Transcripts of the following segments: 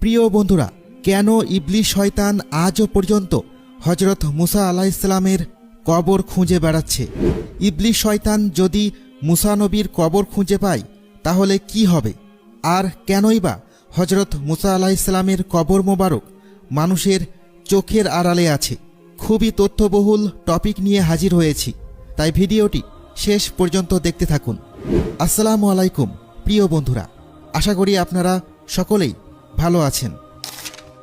প্রিয় বন্ধুরা, কেন ইবলিস শয়তান আজও পর্যন্ত হজরত মুসা আলাইহিসসালামের কবর খুঁজে বেড়াচ্ছে? ইবলিস শয়তান যদি মুসা নবীর কবর খুঁজে পায় তাহলে কি হবে? আর কেনই বা হজরত মুসা আলাইহিসসালামের কবর মোবারক মানুষের চোখের আড়ালে আছে? খুবই তথ্যবহুল টপিক নিয়ে হাজির হয়েছি, তাই ভিডিওটি শেষ পর্যন্ত দেখতে থাকুন। আসসালামু আলাইকুম প্রিয় বন্ধুরা, আশা করি আপনারা সকলেই ভালো আছেন।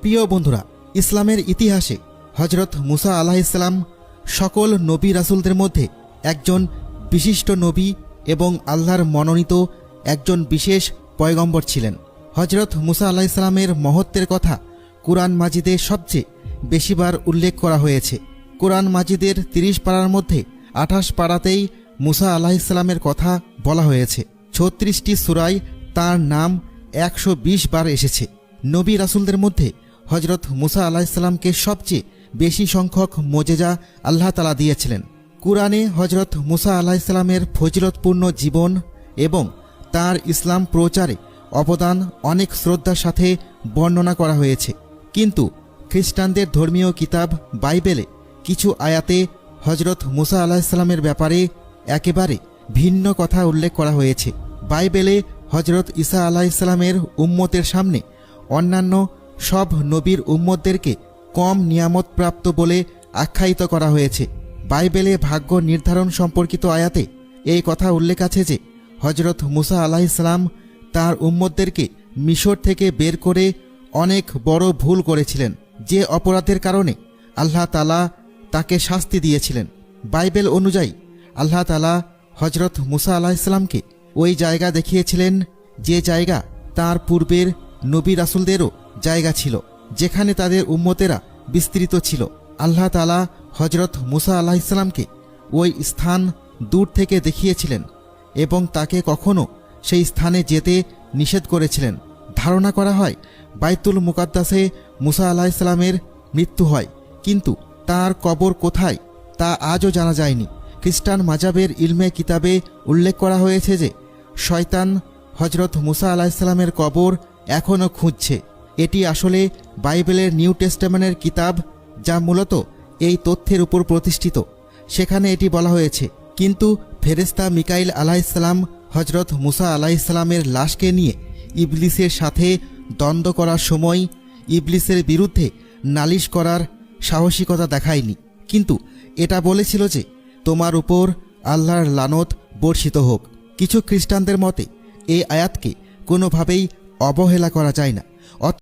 প্রিয় বন্ধুরা, ইসলামের ইতিহাসে হজরত মুসা আলাইহিসসালাম সকল নবী রাসূলদের মধ্যে একজন বিশিষ্ট নবী এবং আল্লাহর মনোনীত একজন বিশেষ পয়গম্বর ছিলেন। হজরত মুসা আলাইহিসসালামের মহত্বের কথা কুরআন মাজিদে সবচেয়ে বেশিবার উল্লেখ করা হয়েছে। কুরআন মাজিদের ৩০ পারার মধ্যে ২৮ পারাতেই মুসা আলাইহিসসালামের কথা বলা হয়েছে। ৩৬টি সূরায় তার নাম ১২০ বার এসেছে। নবী রাসূলদের মধ্যে হজরত মুসা আলাইহিসসালামকে সবচেয়ে বেশি সংখ্যক মোজেজা আল্লাহ তাআলা দিয়েছিলেন। কুরআনে হজরত মুসা আলাইহিসসালামের ফজিলতপূর্ণ জীবন এবং তার ইসলাম প্রচারে অবদান অনেক শ্রদ্ধার সাথে বর্ণনা করা হয়েছে। কিন্তু খ্রিস্টানদের ধর্মীয় কিতাব বাইবেলে কিছু আয়াতে হজরত মুসা আলাইহিসসালামের ব্যাপারে একেবারে ভিন্ন কথা উল্লেখ করা হয়েছে। বাইবেলে হজরত ঈসা আলাইহিসসালামের উম্মতের সামনে অন্যান্য সব নবীর উম্মতদেরকে কম নিয়ামতপ্রাপ্ত বলে আখ্যায়িত করা হয়েছে। বাইবেলে ভাগ্য নির্ধারণ সম্পর্কিত আয়াতে এই কথা উল্লেখ আছে যে হজরত মুসা আলাইহিসসালাম তার উম্মতদেরকে মিশর থেকে বের করে অনেক বড় ভুল করেছিলেন, যে অপরাধের কারণে আল্লাহ তাআলা তাকে শাস্তি দিয়েছিলেন। বাইবেল অনুযায়ী আল্লাহ তাআলা হজরত মুসা আলাইহিসসালামকে ওই জায়গা দেখিয়েছিলেন যে জায়গা তার পূর্বের নবী রাসূলদেরও জায়গা ছিল, যেখানে তাদের উম্মতেরা বিস্তৃত ছিল। আল্লাহ তাআলা হজরত মুসা আলাইহিসসালামকে ওই স্থান দূর থেকে দেখিয়েছিলেন এবং তাকে কখনো সেই স্থানে যেতে নিষেধ করেছিলেন। ধারণা করা হয় বাইতুল মুকাদ্দাসে মুসা আলাইহিসসালামের মৃত্যু হয়, কিন্তু তার কবর কোথায় তা আজও জানা যায়নি। খ্রিস্টান মাজাবের ইলমে কিতাবে উল্লেখ করা হয়েছে যে শয়তান হজরত মুসা আলাইহিসসালামের কবর এখনও খুঁজছে। এটি আসলে বাইবেলের নিউ টেস্টামেন্টের কিতাব, যা মূলত এই তথ্যের উপর প্রতিষ্ঠিত। সেখানে এটি বলা হয়েছে, কিন্তু ফেরেশতা মিকাইল আলাইহিসসালাম হজরত মুসা আলাইহিসসালামের লাশকে নিয়ে ইবলিসের সাথে দ্বন্দ্ব করার সময় ইবলিসের বিরুদ্ধে নালিশ করার সাহসিকতা দেখায়নি, কিন্তু এটা বলেছিল যে তোমার উপর আল্লাহর লানত বর্ষিত হোক। কিছু খ্রিস্টানদের মতে এই আয়াতকে কোনোভাবেই অবহেলা করা যায় না,